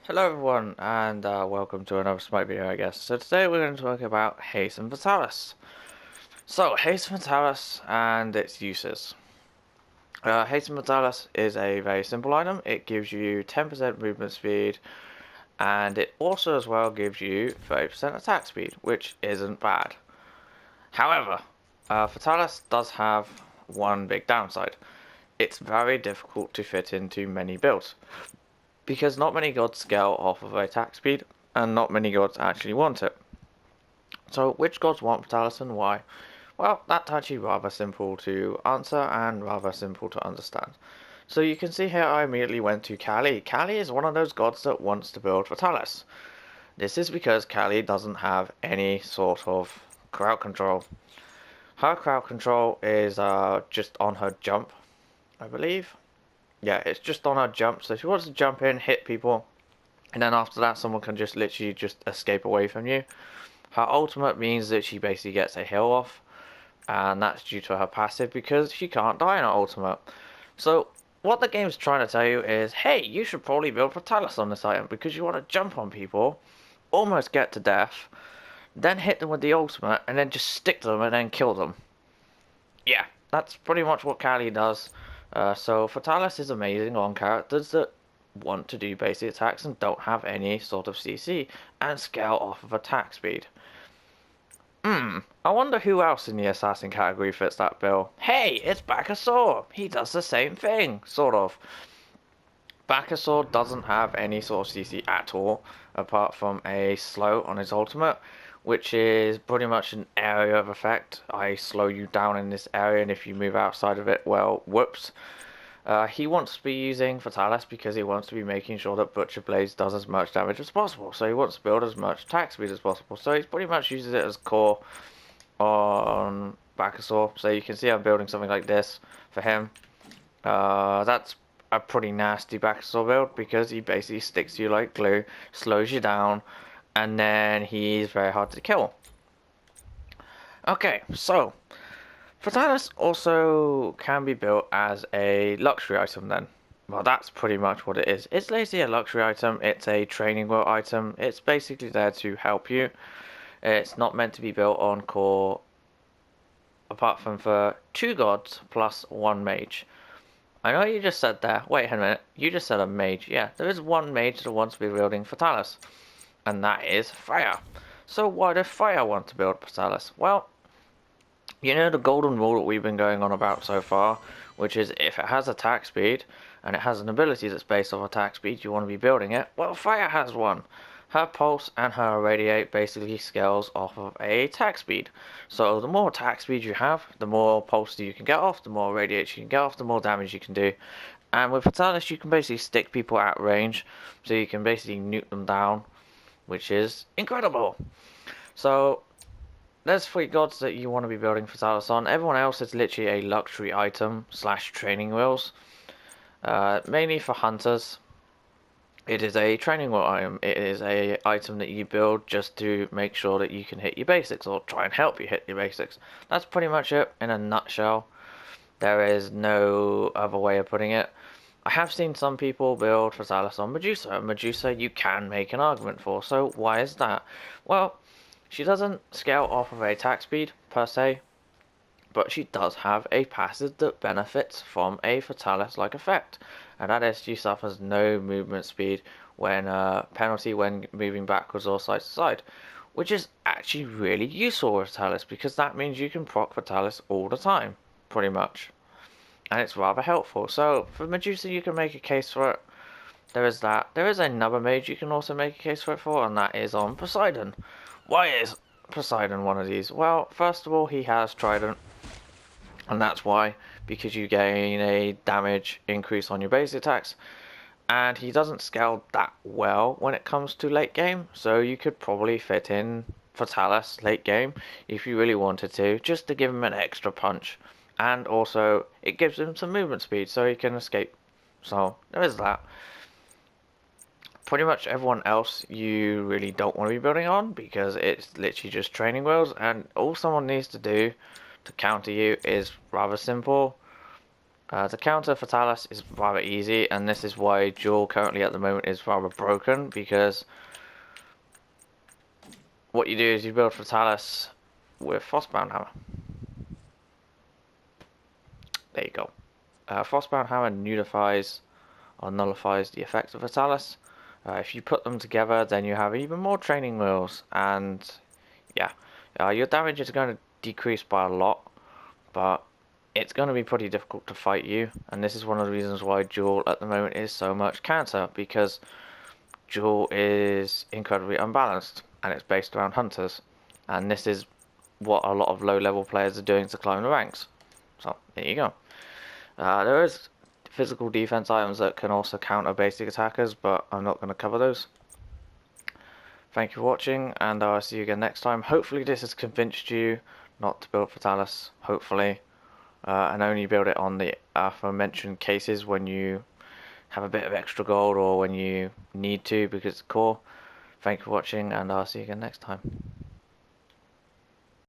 Hello everyone, and welcome to another Smite video, I guess. So today we're going to talk about Hastened Fatalis. So, Hastened Fatalis and its uses. Hastened Fatalis is a very simple item. It gives you 10% movement speed, and it also as well gives you 30% attack speed, which isn't bad. However, Fatalis does have one big downside. It's very difficult to fit into many builds, because not many gods scale off of attack speed, and not many gods actually want it. So, which gods want Fatalis and why? Well, that's actually rather simple to answer and rather simple to understand. So you can see here I immediately went to Kali. Kali is one of those gods that wants to build Fatalis. This is because Kali doesn't have any sort of crowd control. Her crowd control is just on her jump, I believe. Yeah, it's just on her jump. So she wants to jump in, hit people, and then after that someone can just literally just escape away from you. Her ultimate means that she basically gets a heal off, and that's due to her passive because she can't die in her ultimate. So what the game's trying to tell you is, hey, you should probably build Fatalis on this item because you want to jump on people, almost get to death, then hit them with the ultimate, and then just stick to them and then kill them. Yeah, that's pretty much what Kali does. So Fatalis is amazing on characters that want to do basic attacks and don't have any sort of CC and scale off of attack speed. I wonder who else in the assassin category fits that bill. Hey, it's Bakasaur! He does the same thing, sort of. Bakasaur doesn't have any sort of CC at all, apart from a slow on his ultimate, which is pretty much an area of effect. I slow you down in this area, and if you move outside of it, well, whoops. He wants to be using Fatalis because he wants to be making sure that Butcher Blades does as much damage as possible. So he wants to build as much attack speed as possible. So he pretty much uses it as core on Bakasaur. So you can see I'm building something like this for him. That's a pretty nasty Bakasaur build because he basically sticks to you like glue, slows you down, and then he's very hard to kill. Okay, so Fatalis also can be built as a luxury item then. Well, that's pretty much what it is. It's basically a luxury item, it's a training wheel item, it's basically there to help you. It's not meant to be built on core apart from for 2 gods plus 1 mage. I know you just said there, wait a minute, you just said a mage. Yeah, there is 1 mage that wants to be wielding Fatalis, and that is Fire. So why does Fire want to build Fatalis? Well, you know the golden rule that we've been going on about so far, which is if it has attack speed, and it has an ability that's based off attack speed, you want to be building it. Well, Fire has one. Her pulse and her irradiate basically scales off of a attack speed. So the more attack speed you have, the more pulse you can get off, the more irradiate you can get off, the more damage you can do. And with Fatalis you can basically stick people at range, so you can basically nuke them down, which is incredible. So there's 3 gods that you want to be building Fatalis on. Everyone else is literally a luxury item slash training wheels. Mainly for hunters. It is a training wheel item. It is a item that you build just to make sure that you can hit your basics or try and help you hit your basics. That's pretty much it in a nutshell. There is no other way of putting it. I have seen some people build Fatalis on Medusa. Medusa you can make an argument for, so why is that? Well, she doesn't scale off of attack speed per se, but she does have a passive that benefits from a Fatalis-like effect, and that is she suffers no movement speed when penalty when moving backwards or side to side, which is actually really useful with Fatalis because that means you can proc Fatalis all the time, pretty much, and it's rather helpful. So for Medusa, you can make a case for it. There is that. There is another mage you can also make a case for it for, and that is on Poseidon. Why is Poseidon one of these? Well, first of all, he has Trident, and that's why, because you gain a damage increase on your base attacks, and he doesn't scale that well when it comes to late game, so you could probably fit in Fatalis late game if you really wanted to, just to give him an extra punch, and also it gives him some movement speed so he can escape. So there is that. Pretty much everyone else you really don't want to be building on because it's literally just training wheels, and all someone needs to do to counter you is rather simple. To counter Fatalis is rather easy, and this is why Duel currently at the moment is rather broken, because what you do is you build Fatalis with Frostbound Hammer. There you go. Frostbound Hammer nullifies or nullifies the effects of Fatalis. If you put them together, then you have even more training wheels, and yeah, your damage is going to decrease by a lot, but it's going to be pretty difficult to fight you, and this is one of the reasons why Duel at the moment is so much counter, because Duel is incredibly unbalanced, and it's based around hunters, and this is what a lot of low-level players are doing to climb the ranks. So, there you go. There is physical defense items that can also counter basic attackers, but I'm not going to cover those. Thank you for watching, and I'll see you again next time. Hopefully this has convinced you not to build Fatalis, hopefully, and only build it on the aforementioned cases when you have a bit of extra gold or when you need to because it's core. Thank you for watching, and I'll see you again next time.